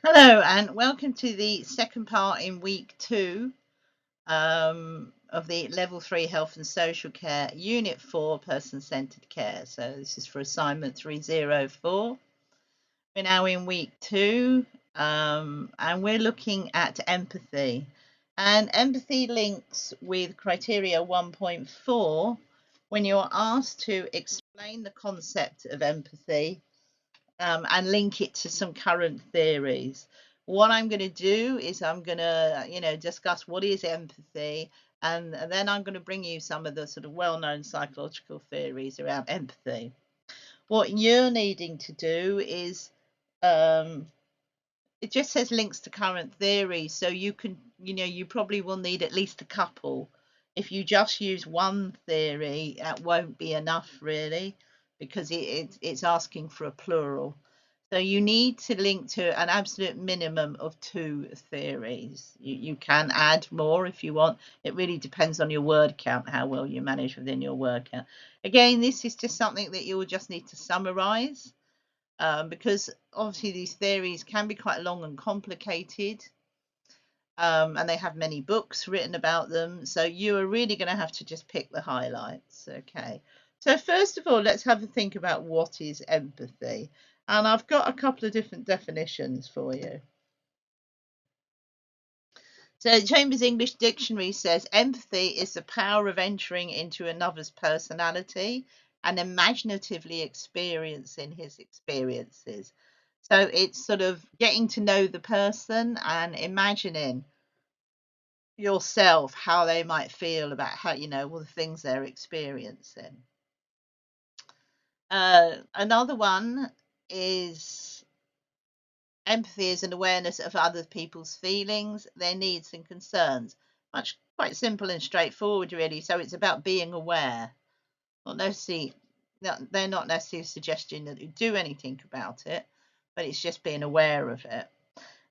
Hello and welcome to the second part in week 2 of the Level 3 Health and Social Care Unit 4 Person-Centred Care. So this is for assignment 304. We're now in week 2 and we're looking at empathy. And empathy links with criteria 1.4 when you're asked to explain the concept of empathy and link it to some current theories. What I'm going to do is I'm going to, discuss what is empathy, and then I'm going to bring you some of the sort of well-known psychological theories around empathy. What you're needing to do is, um, it just says links to current theories, so you can, you probably will need at least a couple. If you just use one theory, that won't be enough really, because it's asking for a plural. So you need to link to an absolute minimum of 2 theories. You can add more if you want. It really depends on your word count, how well you manage within your word count. Again, this is just something that you will just need to summarize, because obviously these theories can be quite long and complicated, and they have many books written about them. So you are really going to have to just pick the highlights. Okay. So first of all, let's have a think about what is empathy. And I've got a couple of different definitions for you. So Chambers English Dictionary says empathy is the power of entering into another's personality and imaginatively experiencing his experiences. So it's sort of getting to know the person and imagining yourself how they might feel about how, all the things they're experiencing. Another one is empathy is an awareness of other people's feelings, their needs and concerns. Much quite simple and straightforward, really. So it's about being aware, not necessarily. They're not necessarily suggesting that you do anything about it, but it's just being aware of it.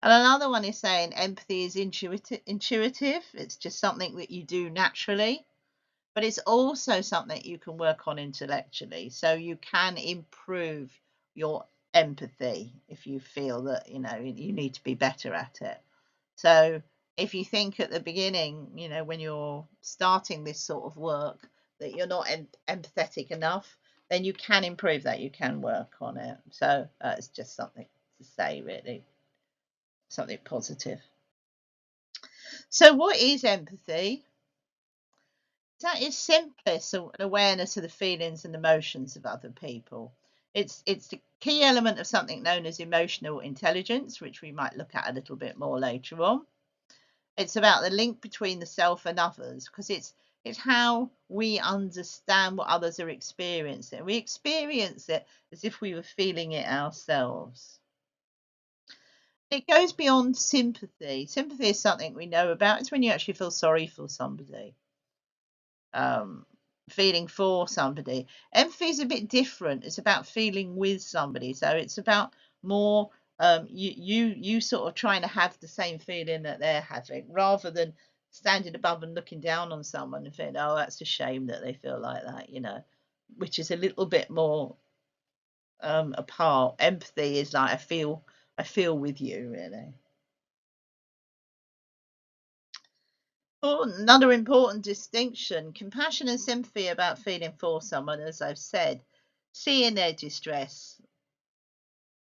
And another one is saying empathy is intuitive. It's just something that you do naturally, but it's also something you can work on intellectually. So you can improve your empathy if you feel that, you need to be better at it. So if you think at the beginning, when you're starting this sort of work, that you're not empathetic enough, then you can improve that. You can work on it. So it's just something to say, really, something positive. So, what is empathy? That is simply so an awareness of the feelings and emotions of other people. It's the key element of something known as emotional intelligence, which we might look at a little bit more later on. It's about the link between the self and others, because it's how we understand what others are experiencing. We experience it as if we were feeling it ourselves. It goes beyond sympathy. Sympathy is something we know about. It's when you actually feel sorry for somebody, um, feeling for somebody. Empathy is a bit different. It's about feeling with somebody. So it's about more, you sort of trying to have the same feeling that they're having, rather than standing above and looking down on someone and thinking, oh, that's a shame that they feel like that, which is a little bit more apart. Empathy is like I feel with you, really. Oh, another important distinction: compassion and sympathy about feeling for someone, as I've said, seeing their distress.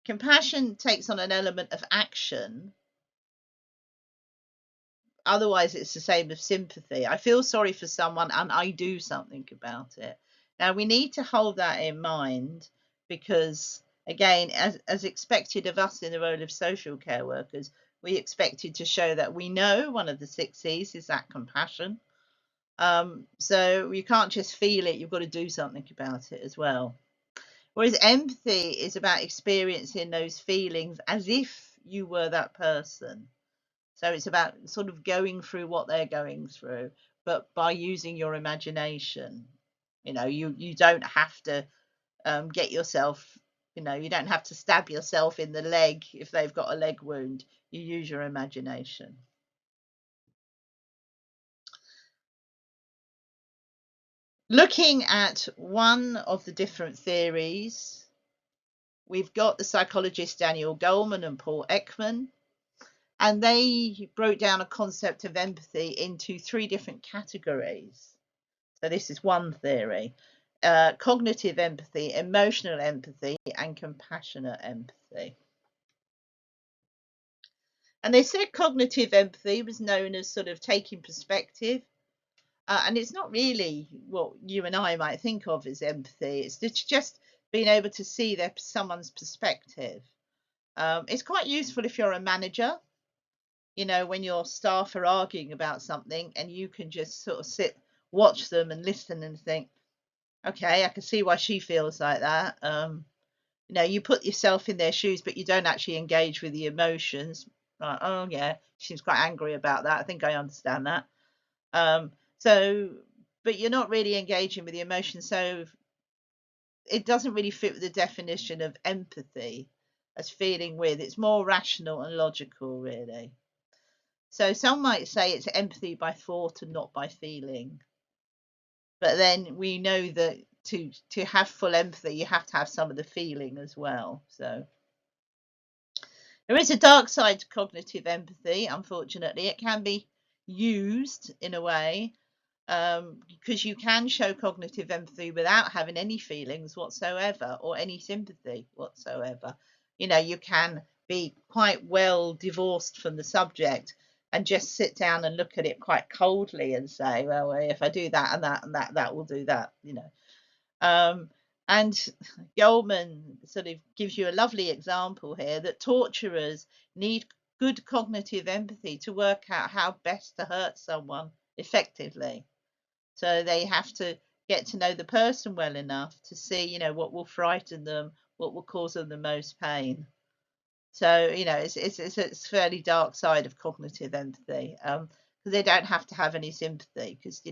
Compassion takes on an element of action, otherwise, it's the same as sympathy. I feel sorry for someone and I do something about it. Now, we need to hold that in mind because, again, as expected of us in the role of social care workers, we expected to show that we know one of the 6 C's is that compassion. So you can't just feel it, you've got to do something about it as well. Whereas empathy is about experiencing those feelings as if you were that person. So it's about sort of going through what they're going through, but by using your imagination. You don't have to get yourself, you don't have to stab yourself in the leg if they've got a leg wound. You use your imagination. Looking at one of the different theories, we've got the psychologists Daniel Goleman and Paul Ekman, and they broke down a concept of empathy into 3 different categories. So this is one theory: cognitive empathy, emotional empathy, and compassionate empathy. And they said cognitive empathy was known as sort of taking perspective. And it's not really what you and I might think of as empathy. It's just being able to see someone's perspective. It's quite useful if you're a manager, when your staff are arguing about something and you can just sort of watch them and listen and think, okay, I can see why she feels like that. You put yourself in their shoes, but you don't actually engage with the emotions. Like, oh yeah, she seems quite angry about that. I think I understand that. But you're not really engaging with the emotion, so it doesn't really fit with the definition of empathy as feeling with. It's more rational and logical, really. So some might say it's empathy by thought and not by feeling. But then we know that to have full empathy, you have to have some of the feeling as well. So there is a dark side to cognitive empathy, unfortunately. It can be used in a way, because you can show cognitive empathy without having any feelings whatsoever or any sympathy whatsoever. You can be quite well divorced from the subject and just sit down and look at it quite coldly and say, well, if I do that and that and that, that will do that. And Goleman sort of gives you a lovely example here that torturers need good cognitive empathy to work out how best to hurt someone effectively. So they have to get to know the person well enough to see, what will frighten them, what will cause them the most pain. So, it's a fairly dark side of cognitive empathy, because they don't have to have any sympathy. Because,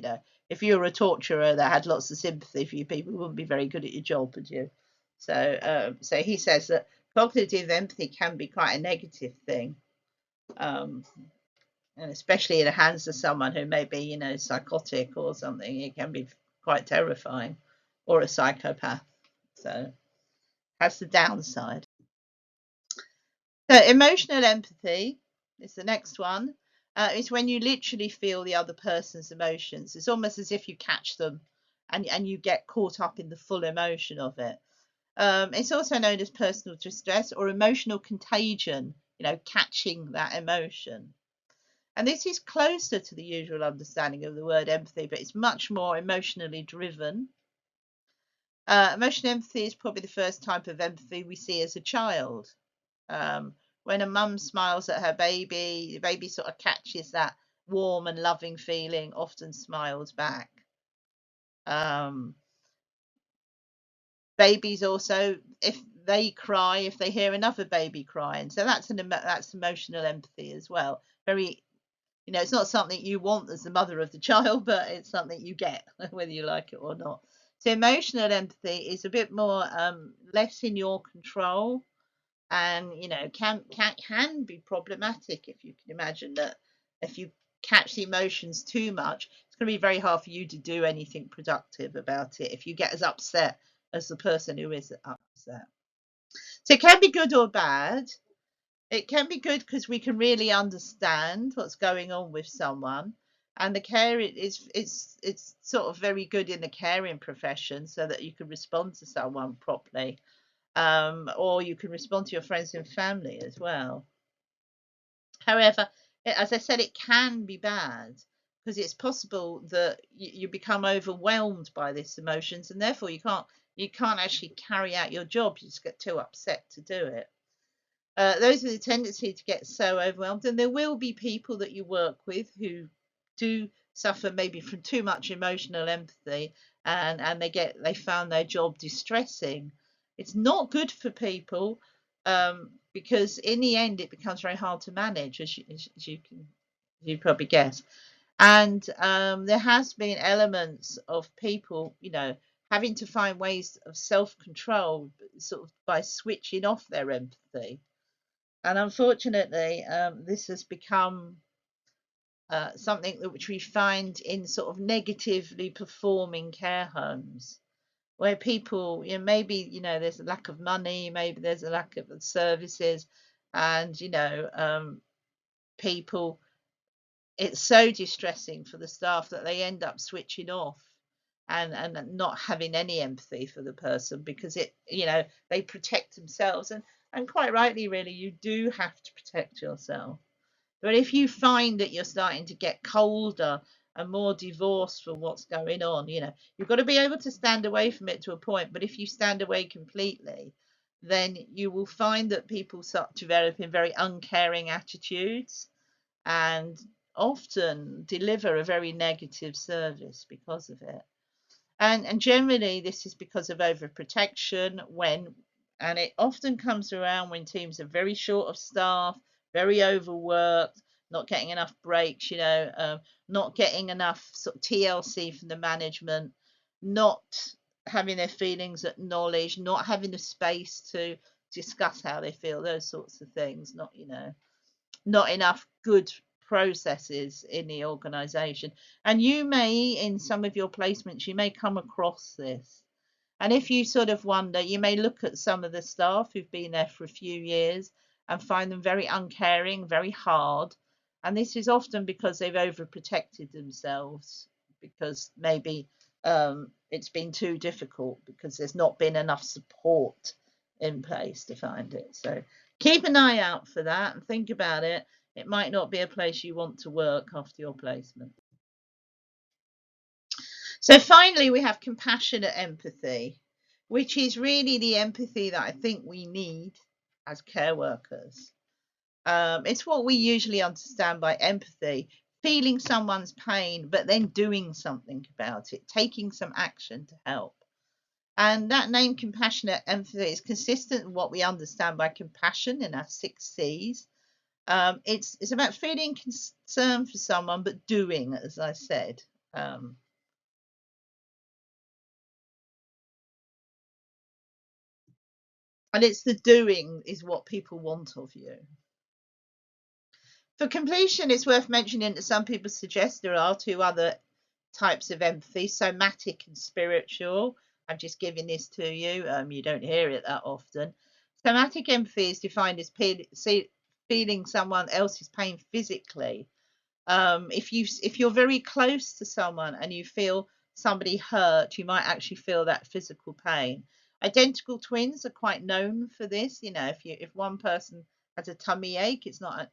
if you were a torturer that had lots of sympathy for you people, you wouldn't be very good at your job, would you? So he says that cognitive empathy can be quite a negative thing. And especially in the hands of someone who may be, psychotic or something, it can be quite terrifying, or a psychopath. So that's the downside. So emotional empathy is the next one. It's when you literally feel the other person's emotions. It's almost as if you catch them and you get caught up in the full emotion of it. It's also known as personal distress or emotional contagion, catching that emotion. And this is closer to the usual understanding of the word empathy, but it's much more emotionally driven. Emotional empathy is probably the first type of empathy we see as a child. When a mum smiles at her baby, the baby sort of catches that warm and loving feeling, often smiles back. Babies also, if they cry, if they hear another baby crying, so that's emotional empathy as well. Very, it's not something you want as the mother of the child, but it's something you get whether you like it or not. So emotional empathy is a bit more less in your control, and can be problematic. If you can imagine that if you catch the emotions too much, it's going to be very hard for you to do anything productive about it if you get as upset as the person who is upset. So it can be good or bad. It can be good because we can really understand what's going on with someone, and the care it's sort of very good in the caring profession, so that you can respond to someone properly. Or you can respond to your friends and family as well. However, as I said, it can be bad because it's possible that you become overwhelmed by these emotions, and therefore you can't actually carry out your job. You just get too upset to do it. Those are the tendency to get so overwhelmed, and there will be people that you work with who do suffer maybe from too much emotional empathy, and they found their job distressing. It's not good for people, because in the end it becomes very hard to manage, as you probably guess. And there has been elements of people, having to find ways of self-control, sort of by switching off their empathy. And unfortunately, this has become something which we find in sort of negatively performing care homes. where people, maybe, there's a lack of money, maybe there's a lack of services, and, people, it's so distressing for the staff that they end up switching off and not having any empathy for the person, because they protect themselves, and quite rightly, really, you do have to protect yourself. But if you find that you're starting to get colder and more divorced from what's going on, you've got to be able to stand away from it to a point. But if you stand away completely, then you will find that people start developing very uncaring attitudes, and often deliver a very negative service because of it. And generally, this is because of overprotection, and it often comes around when teams are very short of staff, very overworked, not getting enough breaks, not getting enough sort of TLC from the management, not having their feelings acknowledged, not having the space to discuss how they feel, those sorts of things, not enough good processes in the organization. And you may, in some of your placements, you may come across this. And if you sort of wonder, you may look at some of the staff who've been there for a few years and find them very uncaring, very hard. And this is often because they've overprotected themselves, because maybe it's been too difficult, because there's not been enough support in place to find it. So keep an eye out for that and think about it. It might not be a place you want to work after your placement. So finally, we have compassionate empathy, which is really the empathy that I think we need as care workers. It's what we usually understand by empathy: feeling someone's pain, but then doing something about it, taking some action to help. And that name, compassionate empathy, is consistent with what we understand by compassion in our 6 C's. It's about feeling concern for someone, but doing, as I said. Um, and it's the doing is what people want of you. For completion, it's worth mentioning that some people suggest there are two other types of empathy: somatic and spiritual. I'm just giving this to you. You don't hear it that often. Somatic empathy is defined as feeling someone else's pain physically. If you're very close to someone and you feel somebody hurt, you might actually feel that physical pain. Identical twins are quite known for this. If one person has a tummy ache, it's not,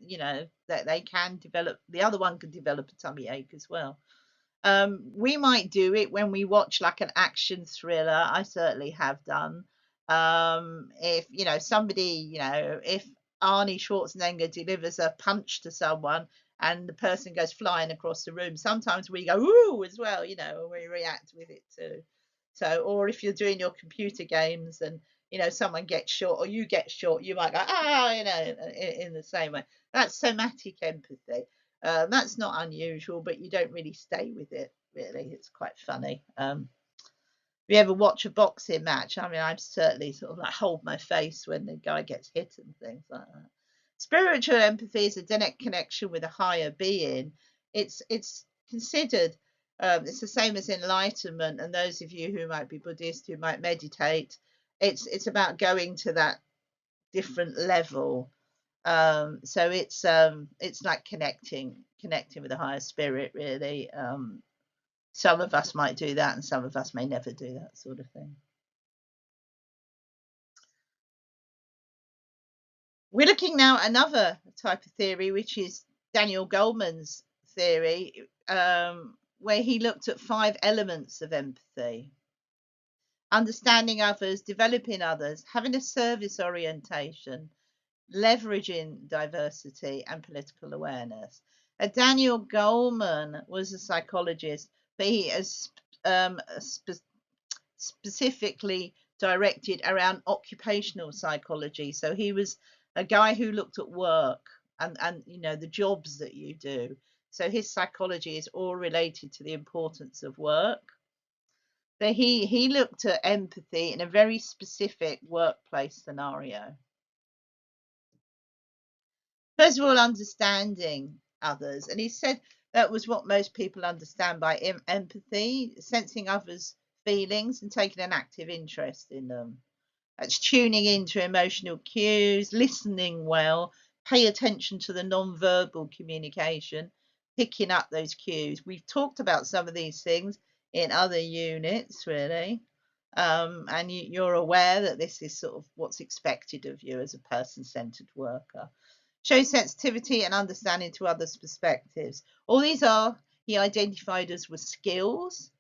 that they can develop, the other one can develop a tummy ache as well. We might do it when we watch like an action thriller. I certainly have done. If somebody, if Arnie Schwarzenegger delivers a punch to someone and the person goes flying across the room, sometimes we go ooh as well, and we react with it too. So, or if you're doing your computer games and someone gets shot or you get shot, you might go in the same way. That's somatic empathy. That's not unusual, but you don't really stay with it, really. It's quite funny. If you ever watch a boxing match, I mean, I'm certainly sort of like hold my face when the guy gets hit and things like that. Spiritual empathy is a direct connection with a higher being. It's considered, it's the same as enlightenment, and those of you who might be Buddhist, who might meditate, it's about going to that different level. So it's like connecting with a higher spirit, really. Some of us might do that, and some of us may never do that sort of thing. We're looking now at another type of theory, which is Daniel Goleman's theory, where he looked at 5 elements of empathy: understanding others, developing others, having a service orientation, leveraging diversity, and political awareness. Daniel Goleman was a psychologist, but he is specifically directed around occupational psychology. So he was a guy who looked at work and the jobs that you do. So his psychology is all related to the importance of work. So he looked at empathy in a very specific workplace scenario. First of all, understanding others. And he said that was what most people understand by empathy: sensing others' feelings and taking an active interest in them. That's tuning into emotional cues, listening well, pay attention to the non-verbal communication, picking up those cues. We've talked about some of these things in other units, really. And you're aware that this is sort of what's expected of you as a person-centered worker. Show sensitivity and understanding to others' perspectives. All these are, he identified as were skills.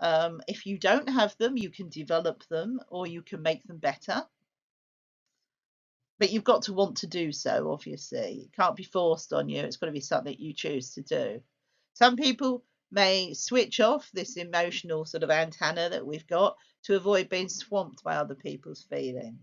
If you don't have them, you can develop them or you can make them better. But you've got to want to do so, obviously. It can't be forced on you. It's got to be something you choose to do. Some people may switch off this emotional sort of antenna that we've got to avoid being swamped by other people's feelings.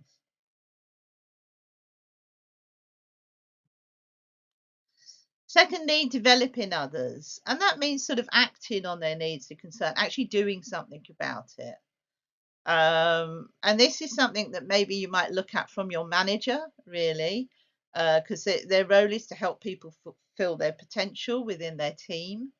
Secondly, developing others. And that means sort of acting on their needs and concern, actually doing something about it. And this is something that maybe you might look at from your manager, really, because their role is to help people fulfill their potential within their team.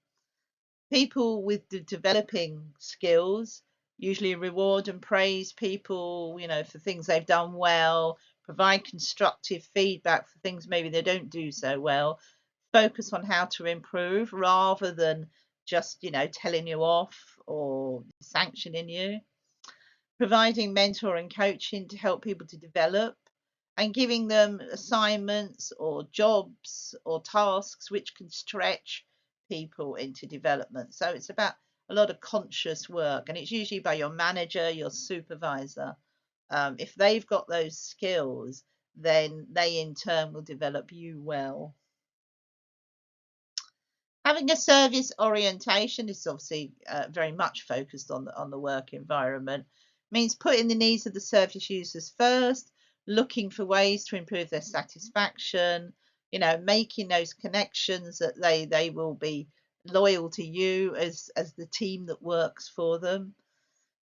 People with the developing skills usually reward and praise people, for things they've done well, provide constructive feedback for things maybe they don't do so well, focus on how to improve rather than just, telling you off or sanctioning you, providing mentor and coaching to help people to develop, and giving them assignments or jobs or tasks which can stretch people into development. So it's about a lot of conscious work, and it's usually by your manager, your supervisor. If they've got those skills, then they in turn will develop you well. Having a service orientation is obviously very much focused on the work environment. Means putting the needs of the service users first, looking for ways to improve their satisfaction, making those connections that they will be loyal to you as the team that works for them.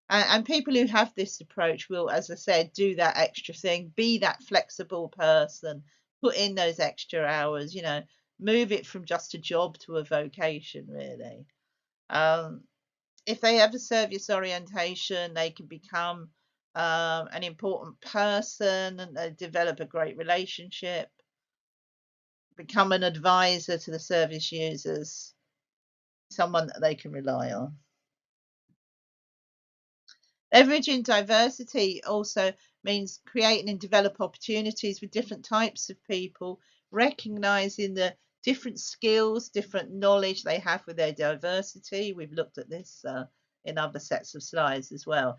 And people who have this approach will, as I said, do that extra thing, be that flexible person, put in those extra hours, move it from just a job to a vocation, really. If they have a service orientation, they can become an important person and they develop a great relationship, become an advisor to the service users, someone that they can rely on. Leveraging diversity also means creating and develop opportunities with different types of people, recognizing the different skills, different knowledge they have with their diversity. We've looked at this in other sets of slides as well.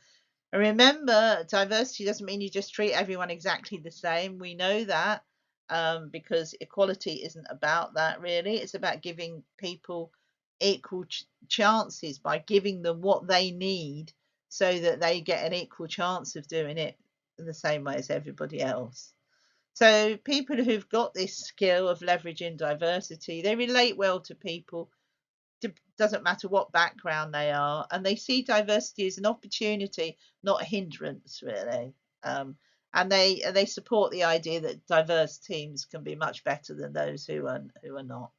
And remember, diversity doesn't mean you just treat everyone exactly the same. We know that because equality isn't about that, really. It's about giving people equal chances by giving them what they need so that they get an equal chance of doing it in the same way as everybody else. So people who've got this skill of leveraging diversity, they relate well to people. Doesn't matter what background they are, and they see diversity as an opportunity, not a hindrance, really. And they support the idea that diverse teams can be much better than those who are not.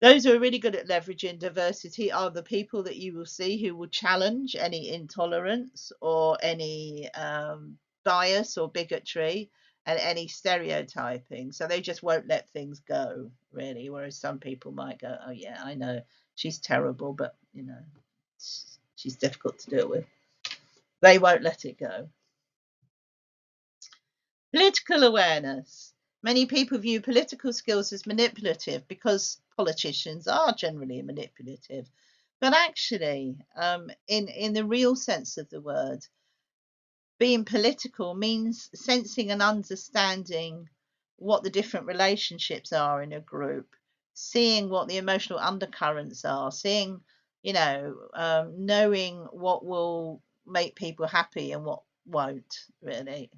Those who are really good at leveraging diversity are the people that you will see who will challenge any intolerance or any bias or bigotry and any stereotyping. So they just won't let things go, really. Whereas some people might go, oh, yeah, I know she's terrible, but, she's difficult to deal with. They won't let it go. Political awareness. Many people view political skills as manipulative because politicians are generally manipulative. But actually, in the real sense of the word, being political means sensing and understanding what the different relationships are in a group, seeing what the emotional undercurrents are, seeing, knowing what will make people happy and what won't, really.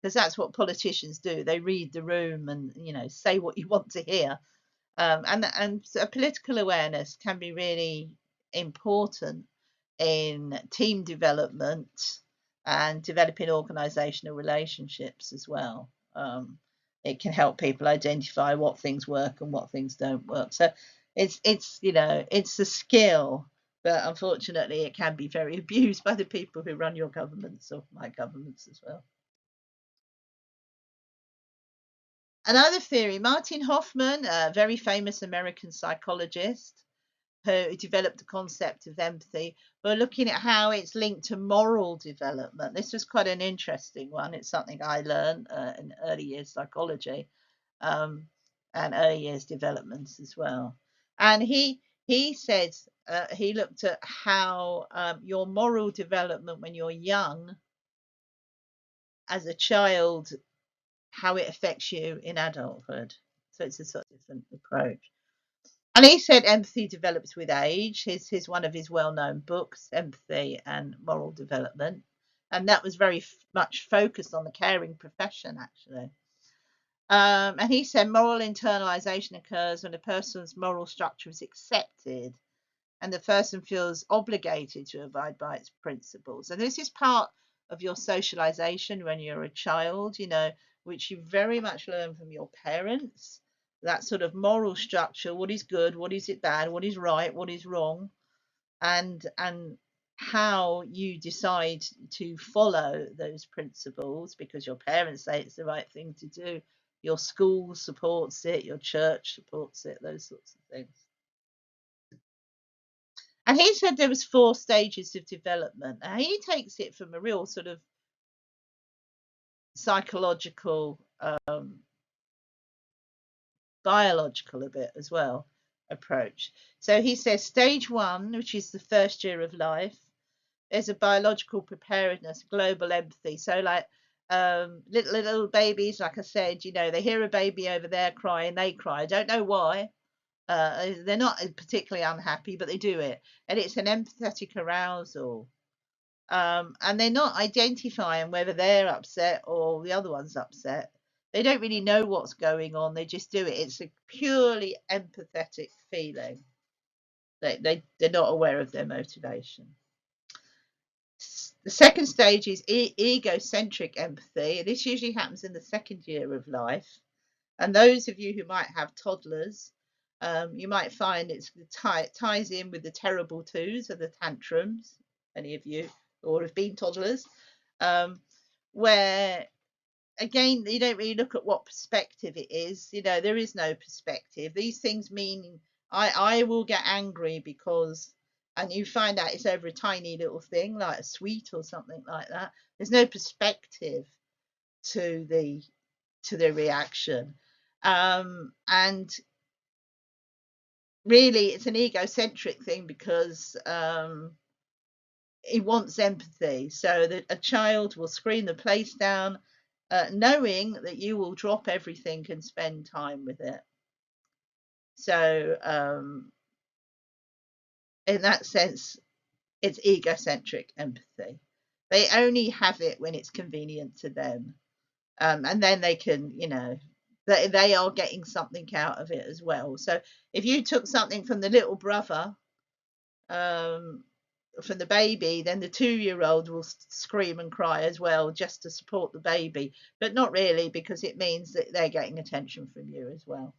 Because that's what politicians do. They read the room and, say what you want to hear. And so political awareness can be really important in team development and developing organizational relationships as well. It can help people identify what things work and what things don't work. So it's a skill But unfortunately, it can be very abused by the people who run your governments or my governments as well. Another theory, Martin Hoffman, a very famous American psychologist who developed the concept of empathy, were looking at how it's linked to moral development. This was quite an interesting one. It's something I learned in early years psychology, um, and early years developments as well. And he said he looked at how your moral development when you're young as a child, how it affects you in adulthood. So it's a sort of different approach. And he said empathy develops with age. His one of his well-known books, Empathy and Moral Development, and that was very much focused on the caring profession, actually. And he said moral internalization occurs when a person's moral structure is accepted and the person feels obligated to abide by its principles. And this is part of your socialization when you're a child, which you very much learn from your parents. That sort of moral structure, what is good, what is it bad, what is right, what is wrong, and how you decide to follow those principles because your parents say it's the right thing to do, your school supports it, your church supports it, those sorts of things. And he said there was 4 stages of development. And he takes it from a real sort of psychological, biological a bit as well approach. So he says stage 1, which is the first year of life, there's a biological preparedness, global empathy. So like little babies, like I said, they hear a baby over there crying, they cry. I don't know why. They're not particularly unhappy, but they do it, and it's an empathetic arousal. And they're not identifying whether they're upset or the other one's upset. They don't really know what's going on. They just do it. It's a purely empathetic feeling. They're not aware of their motivation. The second stage is egocentric empathy. This usually happens in the second year of life. And those of you who might have toddlers, you might find it ties in with the terrible twos or the tantrums. Any of you or have been toddlers, where again you don't really look at what perspective it is. There is no perspective. These things mean I will get angry because, and you find out it's over a tiny little thing like a sweet or something like that. There's no perspective to the reaction, and really it's an egocentric thing because he wants empathy, so that a child will screen the place down, knowing that you will drop everything and spend time with it. So in that sense, it's egocentric empathy. They only have it when it's convenient to them, and then they can, they are getting something out of it as well. So if you took something from the little brother, um, from the baby, then the 2-year-old will scream and cry as well just to support the baby, but not really because it means that they're getting attention from you as well.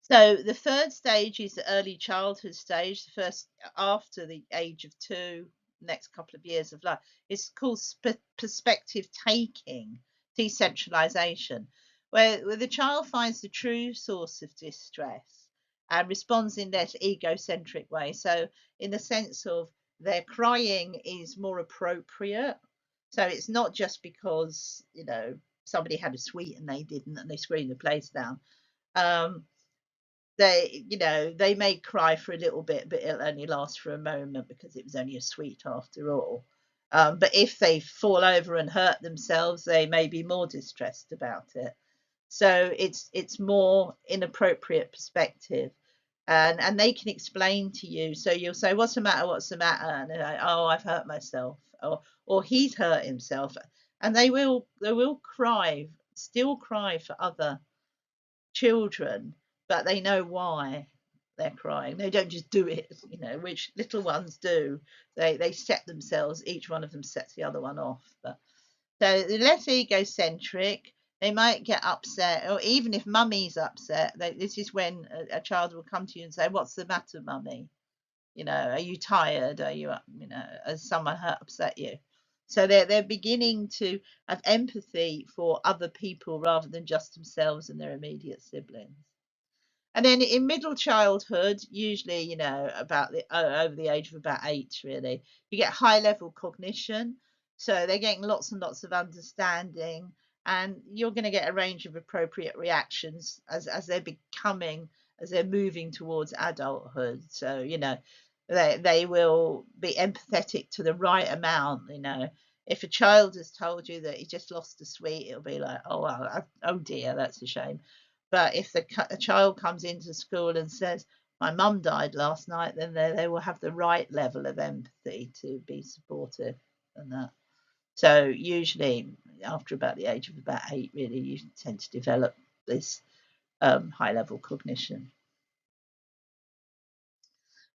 So the third stage is the early childhood stage, the first after the age of 2, next couple of years of life. It's called perspective taking, decentralization, where the child finds the true source of distress and responds in less egocentric way. So in the sense of their crying is more appropriate. So it's not just because, somebody had a sweet and they didn't and they screamed the place down. They may cry for a little bit, but it'll only last for a moment because it was only a sweet after all. But if they fall over and hurt themselves, they may be more distressed about it. So it's more inappropriate perspective, and they can explain to you. So you'll say, "What's the matter? What's the matter?" And they're like, "Oh, I've hurt myself," or "He's hurt himself," and they will cry, still cry for other children, but they know why they're crying. They don't just do it, which little ones do. They set themselves. Each one of them sets the other one off. But so the less egocentric, they might get upset, or even if mummy's upset, this is when a child will come to you and say, "What's the matter, mummy?" You know, are you tired? Are you, has someone upset you? So they're beginning to have empathy for other people rather than just themselves and their immediate siblings. And then in middle childhood, usually, about the over the age of about 8, really, you get high level cognition. So they're getting lots and lots of understanding, and you're going to get a range of appropriate reactions as they're becoming, as they're moving towards adulthood. So, they will be empathetic to the right amount. If a child has told you that he just lost a sweet, it'll be like, oh, well, oh dear, that's a shame. But if a child comes into school and says, my mum died last night, then they will have the right level of empathy to be supportive and that. So usually after about the age of about 8, really, you tend to develop this high level cognition.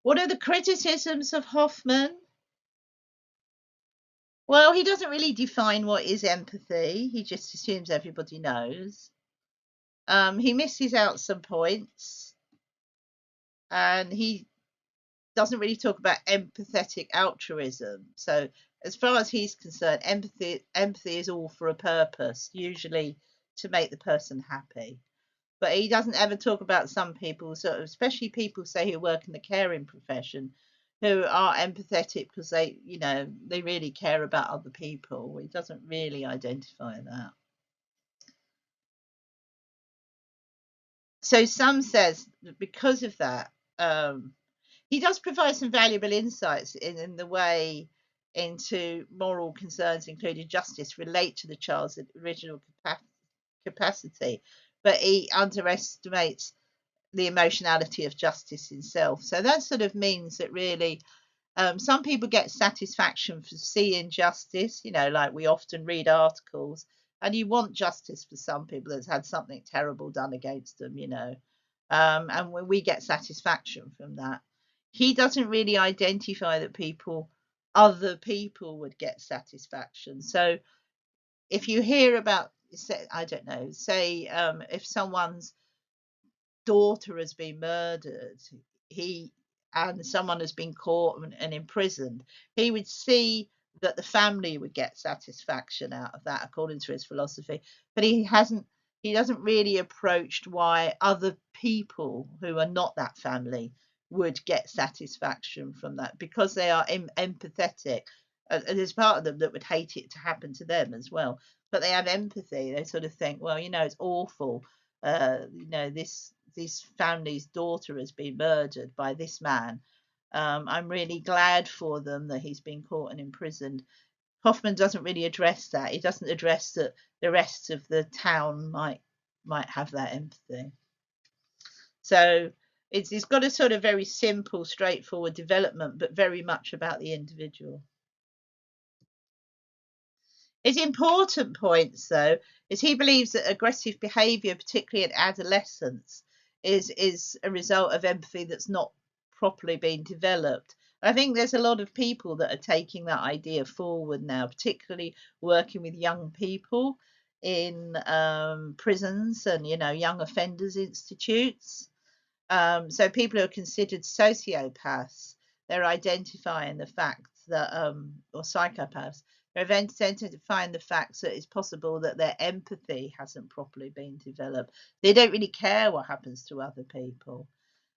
What are the criticisms of Hoffman? Well, he doesn't really define what is empathy. He just assumes everybody knows. He misses out some points, and he doesn't really talk about empathetic altruism. So as far as he's concerned, empathy is all for a purpose, usually to make the person happy. But he doesn't ever talk about some people, sort of, especially people say who work in the caring profession, who are empathetic because they really care about other people. He doesn't really identify that. So some says that because of that, he does provide some valuable insights in the way into moral concerns, including justice, relate to the child's original capacity, but he underestimates the emotionality of justice itself. So that sort of means that really some people get satisfaction for seeing justice, like we often read articles, and you want justice for some people that's had something terrible done against them, and when we get satisfaction from that. He doesn't really identify that other people would get satisfaction. So if you hear about, say, I don't know, say if someone's daughter has been murdered, he and someone has been caught and imprisoned, he would see that the family would get satisfaction out of that, according to his philosophy. But he doesn't really approach why other people who are not that family would get satisfaction from that, because they are empathetic. And there's part of them that would hate it to happen to them as well, but they have empathy. They sort of think, well, it's awful. This family's daughter has been murdered by this man. I'm really glad for them that he's been caught and imprisoned. Hoffman doesn't really address that. He doesn't address that the rest of the town might have that empathy. So it's got a sort of very simple, straightforward development, but very much about the individual. His important points, though, is he believes that aggressive behaviour, particularly in adolescence, is a result of empathy that's not properly been developed. I think there's a lot of people that are taking that idea forward now, particularly working with young people in prisons and young offenders institutes. So people who are considered sociopaths, they're identifying the fact that, or psychopaths, they're identifying the fact that it's possible that their empathy hasn't properly been developed. They don't really care what happens to other people.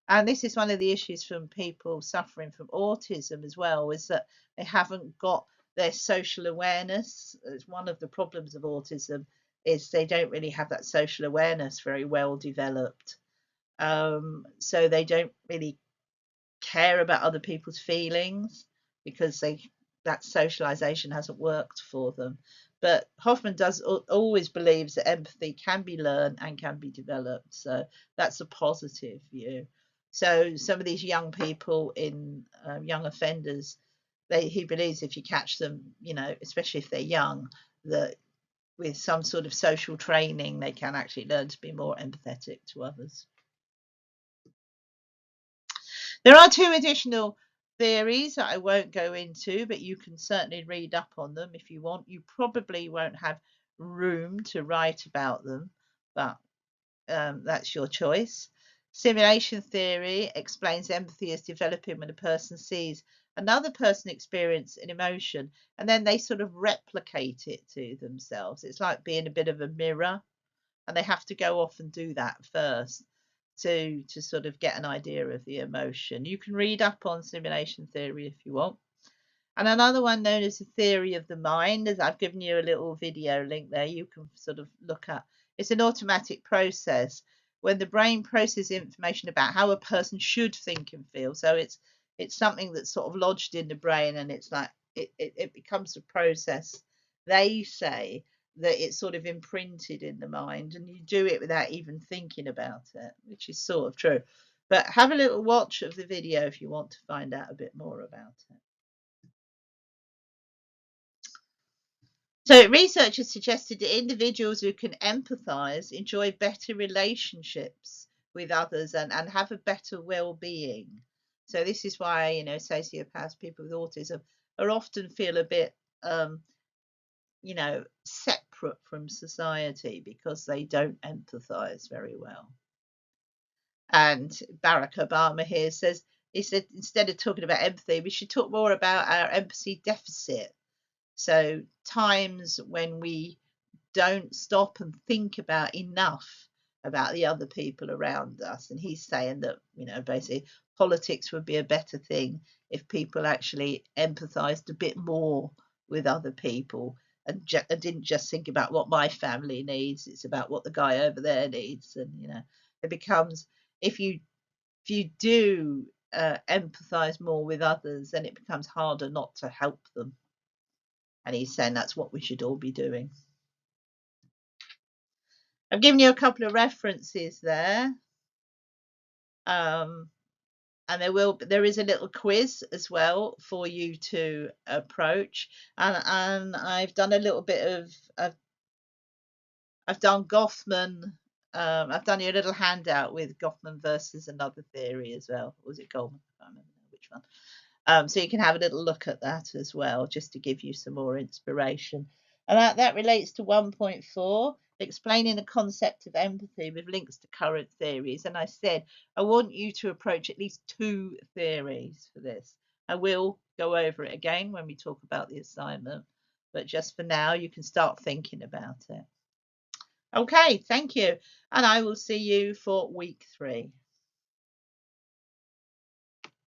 And this is one of the issues from people suffering from autism as well, is that they haven't got their social awareness. It's one of the problems of autism, is they don't really have that social awareness very well developed. So they don't really care about other people's feelings because that socialization hasn't worked for them. But Hoffman does always believes that empathy can be learned and can be developed. So that's a positive view. So some of these young people in young offenders, he believes if you catch them, especially if they're young, that with some sort of social training, they can actually learn to be more empathetic to others. There are 2 additional theories that I won't go into, but you can certainly read up on them if you want. You probably won't have room to write about them, but that's your choice. Simulation theory explains empathy as developing when a person sees another person experience an emotion and then they sort of replicate it to themselves. It's like being a bit of a mirror, and they have to go off and do that first to sort of get an idea of the emotion. You can read up on simulation theory if you want. And another one known as the theory of the mind, as I've given you a little video link there, you can sort of look at. It's an automatic process when the brain processes information about how a person should think and feel. So it's something that's sort of lodged in the brain, and it's like it becomes a process. They say that it's sort of imprinted in the mind, and you do it without even thinking about it, which is sort of true. But have a little watch of the video if you want to find out a bit more about it. So research has suggested that individuals who can empathize enjoy better relationships with others and have a better well-being. So this is why, sociopaths, people with autism, are often feel a bit, separate from society because they don't empathize very well. And Barack Obama here he said, instead of talking about empathy, we should talk more about our empathy deficit. So times when we don't stop and think about enough about the other people around us. And he's saying that, basically politics would be a better thing if people actually empathized a bit more with other people and didn't just think about what my family needs. It's about what the guy over there needs. And, it becomes, if you do empathize more with others, then it becomes harder not to help them. And he's saying that's what we should all be doing. I've given you a couple of references there. And there is a little quiz as well for you to approach. And I've done a little bit of I've done Goffman. I've done you a little handout with Goffman versus another theory as well. Or was it Goldman? I can't remember which one. So you can have a little look at that as well, just to give you some more inspiration. And that relates to 1.4, explaining the concept of empathy with links to current theories. And I said, I want you to approach at least 2 theories for this. I will go over it again when we talk about the assignment, but just for now, you can start thinking about it. Okay, thank you. And I will see you for week 3.